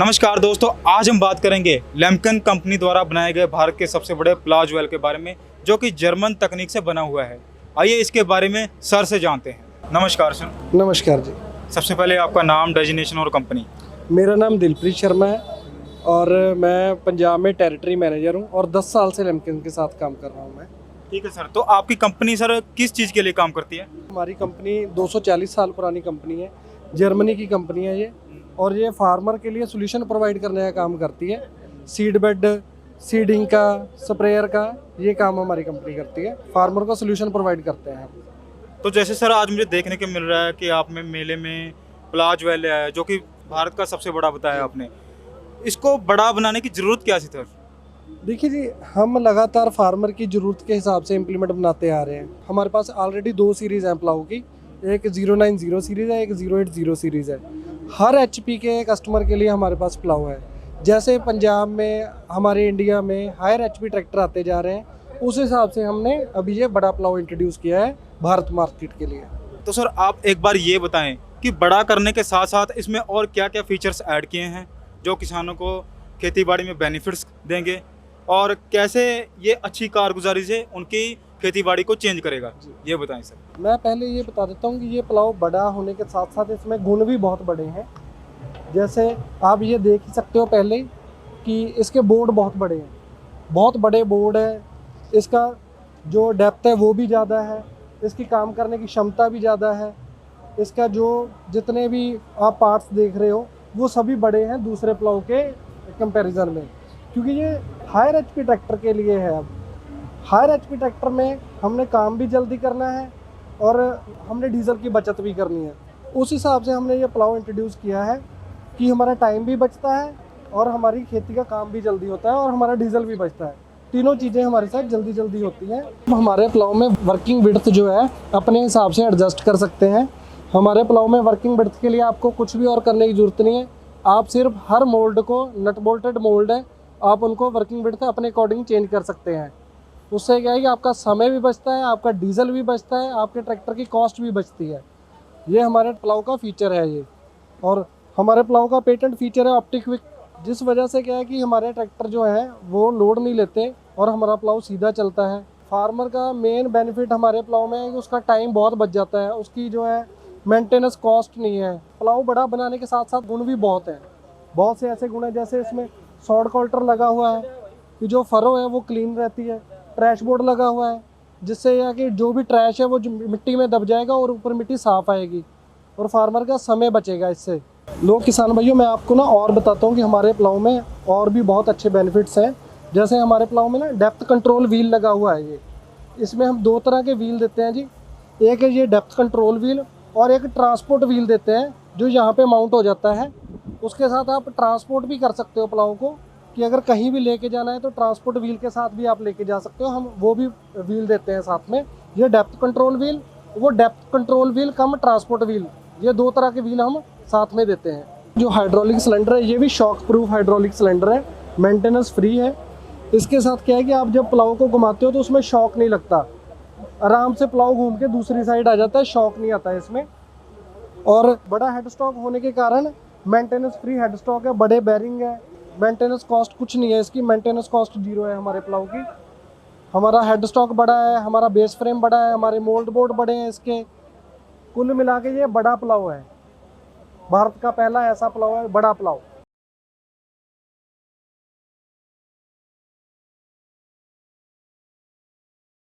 नमस्कार दोस्तों, आज हम बात करेंगे लैम्पकन कंपनी द्वारा बनाए गए भारत के सबसे बड़े प्लाज वेल के बारे में, जो कि जर्मन तकनीक से बना हुआ है। आइए इसके बारे में सर से जानते हैं। नमस्कार सर। नमस्कार जी। सबसे पहले आपका नाम, डेजिग्नेशन और कंपनी। मेरा नाम दिलप्रीत शर्मा है और मैं पंजाब में टेरिटरी मैनेजर हूँ और 10 साल से लैम्पकन के साथ काम कर रहा हूँ मैं। ठीक है सर, तो आपकी कंपनी सर किस चीज़ के लिए काम करती है? हमारी कंपनी 240 साल पुरानी कंपनी है, जर्मनी की कंपनी है ये, और ये फार्मर के लिए सोल्यूशन प्रोवाइड करने का काम करती है। सीड बेड, सीडिंग का, स्प्रेयर का, ये काम हमारी कंपनी करती है। फार्मर को सोल्यूशन प्रोवाइड करते हैं हम। तो जैसे सर आज मुझे देखने को मिल रहा है कि आप में मेले में प्लाज वेल है, जो कि भारत का सबसे बड़ा बताया आपने। इसको बड़ा बनाने की ज़रूरत क्या थी सर? देखिए जी, हम लगातार फार्मर की ज़रूरत के हिसाब से इम्प्लीमेंट बनाते आ रहे हैं। हमारे पास ऑलरेडी 2 सीरीज़ हैं प्लाऊ की, एक 090 सीरीज़ है, एक 080 सीरीज़ है। हर एचपी के कस्टमर के लिए हमारे पास प्लाऊ है। जैसे पंजाब में, हमारे इंडिया में हायर एचपी ट्रैक्टर आते जा रहे हैं, उस हिसाब से हमने अभी ये बड़ा प्लाऊ इंट्रोड्यूस किया है भारत मार्केट के लिए। तो सर आप एक बार ये बताएं कि बड़ा करने के साथ साथ इसमें और क्या क्या फीचर्स ऐड किए हैं जो किसानों को खेतीबाड़ी में बेनिफिट्स देंगे, और कैसे ये अच्छी कारगुजारी से उनकी खेतीबाड़ी को चेंज करेगा, ये बताएं सर। मैं पहले ये बता देता हूँ कि ये प्लाऊ बड़ा होने के साथ साथ इसमें गुण भी बहुत बड़े हैं। जैसे आप ये देख ही सकते हो पहले कि इसके बोर्ड बहुत बड़े हैं, बहुत बड़े बोर्ड है। इसका जो डेप्थ है वो भी ज़्यादा है, इसकी काम करने की क्षमता भी ज़्यादा है। इसका जो जितने भी आप पार्ट्स देख रहे हो वो सभी बड़े हैं दूसरे प्लाऊ के कंपैरिजन में, क्योंकि ये हायर एचपी ट्रैक्टर के लिए है। अब हायर एचपी ट्रैक्टर में हमने काम भी जल्दी करना है और हमने डीजल की बचत भी करनी है। उस हिसाब से हमने ये प्लाऊ इंट्रोड्यूस किया है कि हमारा टाइम भी बचता है और हमारी खेती का काम भी जल्दी होता है और हमारा डीजल भी बचता है। तीनों चीज़ें हमारे साथ जल्दी जल्दी होती हैं। हमारे प्लाऊ में वर्किंग विड्थ जो है अपने हिसाब से एडजस्ट कर सकते हैं। हमारे प्लाऊ में वर्किंग विड्थ के लिए आपको कुछ भी और करने की ज़रूरत नहीं है। आप सिर्फ हर मोल्ड को, नट बोल्टेड मोल्ड है, आप उनको वर्किंग विड्थ अपने अकॉर्डिंग चेंज कर सकते हैं। उससे क्या है कि आपका समय भी बचता है, आपका डीजल भी बचता है, आपके ट्रैक्टर की कॉस्ट भी बचती है। ये हमारे प्लाऊ का फीचर है ये। और हमारे प्लाऊ का पेटेंट फीचर है ऑप्टिक विक, जिस वजह से क्या है कि हमारे ट्रैक्टर जो है वो लोड नहीं लेते और हमारा प्लाऊ सीधा चलता है। फार्मर का मेन बेनिफिट हमारे प्लाऊ में है कि उसका टाइम बहुत बच जाता है, उसकी जो है मेंटेनेंस कॉस्ट नहीं है। प्लाऊ बड़ा बनाने के साथ साथ गुण भी बहुत हैं। बहुत से ऐसे गुण हैं, जैसे इसमें सॉर्ड कॉल्टर लगा हुआ है कि जो फरो है वो क्लीन रहती है। ट्रैश बोर्ड लगा हुआ है जिससे यह कि जो भी ट्रैश है वो मिट्टी में दब जाएगा और ऊपर मिट्टी साफ़ आएगी और फार्मर का समय बचेगा इससे। लोग किसान भाइयों, मैं आपको ना और बताता हूँ कि हमारे प्लाऊ में और भी बहुत अच्छे बेनिफिट्स हैं। जैसे हमारे प्लाऊ में ना डेप्थ कंट्रोल व्हील लगा हुआ है। ये इसमें हम 2 तरह के व्हील देते हैं जी। एक है ये डेप्थ कंट्रोल व्हील और एक ट्रांसपोर्ट व्हील देते हैं जो यहाँ पे माउंट हो जाता है। उसके साथ आप ट्रांसपोर्ट भी कर सकते हो प्लाऊ को, कि अगर कहीं भी लेके जाना है तो ट्रांसपोर्ट व्हील के साथ भी आप लेके जा सकते हो। हम वो भी व्हील देते हैं साथ में। ये डेप्थ कंट्रोल व्हील, वो डेप्थ कंट्रोल व्हील कम ट्रांसपोर्ट व्हील, ये 2 तरह के व्हील हम साथ में देते हैं। जो हाइड्रोलिक सिलेंडर है ये भी शॉक प्रूफ हाइड्रोलिक सिलेंडर है, मेंटेनेंस फ्री है। इसके साथ क्या है कि आप जब प्लाऊ को घुमाते हो तो उसमें शॉक नहीं लगता, आराम से प्लाऊ घूम के दूसरी साइड आ जाता है, शॉक नहीं आता है इसमें। और बड़ा हेड स्टॉक होने के कारण मेंटेनेंस फ्री हेड स्टॉक है, बड़े बैरिंग है, मेंटेनेंस कॉस्ट कुछ नहीं है इसकी, मेंटेनेंस कॉस्ट 0 है हमारे प्लाऊ की। हमारा हेड स्टॉक बड़ा है, हमारा बेस फ्रेम बड़ा है, हमारे मोल्ड बोर्ड बड़े हैं इसके। कुल मिला के ये बड़ा प्लाऊ है, भारत का पहला ऐसा प्लाऊ है, बड़ा प्लाऊ।